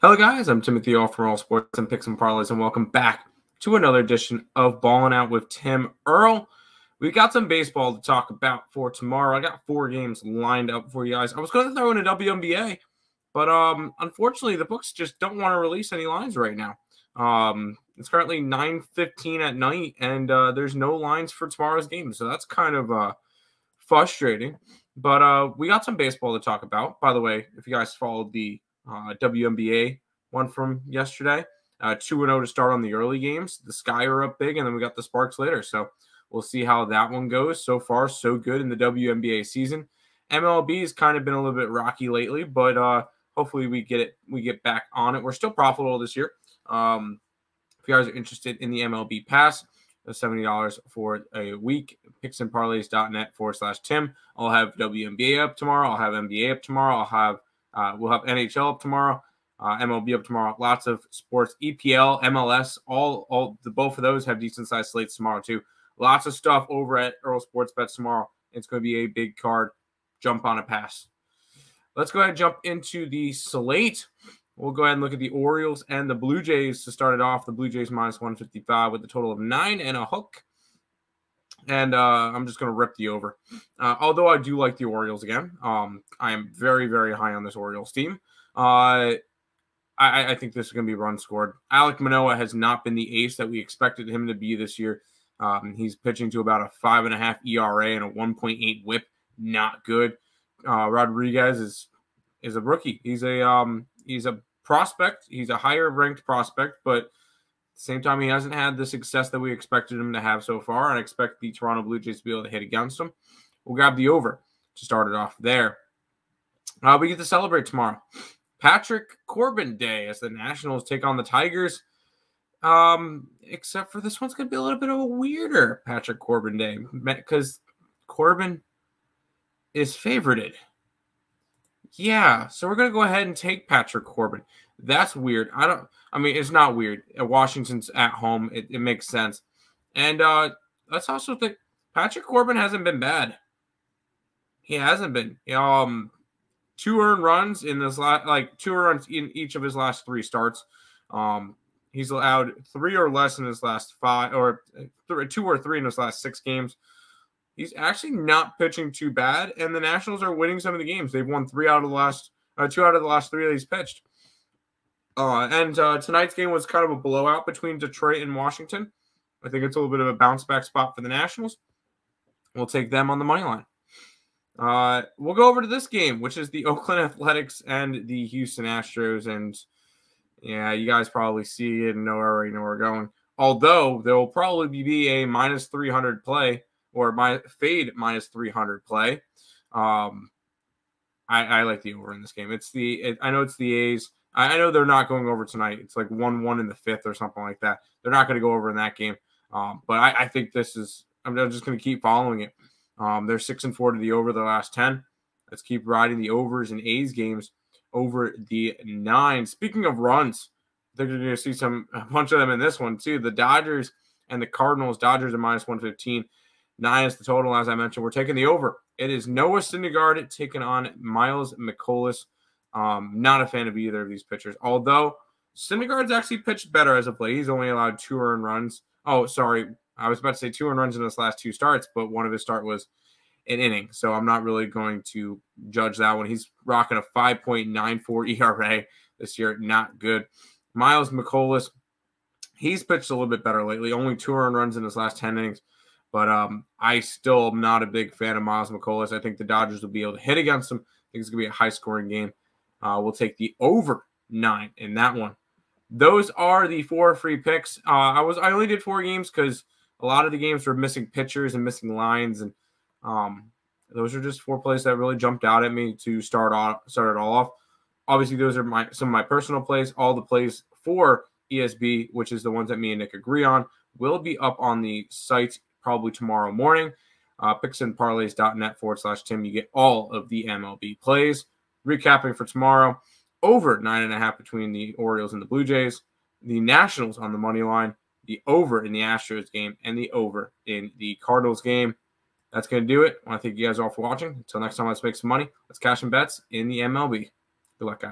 Hello, guys. I'm Timothy All from All Sports and Picks and Parlays, and welcome back to another edition of Ballin' Out with Tim Earle. We got some baseball to talk about for tomorrow. I got 4 games lined up for you guys. I was going to throw in a WNBA, but unfortunately, the books just don't want to release any lines right now. It's currently 9:15 at night, and there's no lines for tomorrow's game, so that's kind of frustrating. But we got some baseball to talk about. By the way, if you guys followed the WNBA one from yesterday, 2-0 to start on the early games. The Sky are up big, and then we got the Sparks later. So we'll see how that one goes. So far, so good in the WNBA season. MLB has kind of been a little bit rocky lately, but hopefully we get back on it. We're still profitable this year. If you guys are interested in the MLB Pass, it's $70 for a week. Picksandparlays.net/Tim. I'll have WNBA up tomorrow. I'll have NBA up tomorrow. We'll have NHL up tomorrow, MLB up tomorrow. Lots of sports, EPL, MLS, both of those have decent sized slates tomorrow too. Lots of stuff over at Earle Sports Bets tomorrow. It's going to be a big card. Jump on a pass. Let's go ahead and jump into the slate. We'll go ahead and look at the Orioles and the Blue Jays to start it off. The Blue Jays minus 155 with a total of 9 and a hook. And I'm just going to rip the over. Although I do like the Orioles again. I am very, very high on this Orioles team. I think this is going to be run scored. Alek Manoah has not been the ace that we expected him to be this year. He's pitching to about a 5.5 ERA and a 1.8 WHIP. Not good. Rodriguez is a rookie. He's a prospect. He's a higher ranked prospect, but same time, he hasn't had the success that we expected him to have so far, and I expect the Toronto Blue Jays to be able to hit against him. We'll grab the over to start it off there. We get to celebrate tomorrow. Patrick Corbin Day as the Nationals take on the Tigers. Except for this one's going to be a little bit of a weirder Patrick Corbin Day because Corbin is favorited. Yeah, so we're going to go ahead and take Patrick Corbin. That's weird. It's not weird. Washington's at home. It makes sense. And let's also think Patrick Corbin hasn't been bad. He hasn't been. 2 earned runs in this 2 runs in each of his last 3 starts. He's allowed 3 or less in his last 5, or 2 or 3 in his last 6 games. He's actually not pitching too bad, and the Nationals are winning some of the games. They've won 2 out of the last 3 that he's pitched. And tonight's game was kind of a blowout between Detroit and Washington. I think it's a little bit of a bounce back spot for the Nationals. We'll take them on the money line. We'll go over to this game, which is the Oakland Athletics and the Houston Astros. And yeah, you guys probably see it and already know where we're going. Although there will probably be a minus 300 play or my fade minus 300 play. I like the over in this game. I know it's the A's. I know they're not going over tonight. It's like 1-1 in the 5th or something like that. They're not going to go over in that game. But I think this is – I'm just going to keep following it. They're 6-4 to the over the last 10. Let's keep riding the overs in A's games over the 9. Speaking of runs, they're going to see a bunch of them in this one too. The Dodgers and the Cardinals. Dodgers are minus 115. 9 is the total, as I mentioned. We're taking the over. It is Noah Syndergaard taking on Miles Mikolas. Not a fan of either of these pitchers. Although Syndergaard's actually pitched better as of late. He's only allowed 2 earned runs. Oh, sorry. I was about to say 2 earned runs in his last 2 starts, but one of his start was an inning. So I'm not really going to judge that one. He's rocking a 5.94 ERA this year. Not good. Miles Mikolas, he's pitched a little bit better lately. Only 2 earned runs in his last 10 innings. But I still am not a big fan of Miles Mikolas. I think the Dodgers will be able to hit against him. I think it's going to be a high-scoring game. We'll take the over 9 in that one. Those are the 4 free picks. I only did 4 games because a lot of the games were missing pitchers and missing lines, and those are just 4 plays that really jumped out at me to start it all off. Obviously, those are some of my personal plays. All the plays for ESB, which is the ones that me and Nick agree on, will be up on the site probably tomorrow morning. Picksandparlays.net/Tim. You get all of the MLB plays. Recapping for tomorrow, over 9.5 between the Orioles and the Blue Jays, the Nationals on the money line, the over in the Astros game, and the over in the Cardinals game. That's going to do it. I want to thank you guys all for watching. Until next time, let's make some money. Let's cash some bets in the MLB. Good luck, guys.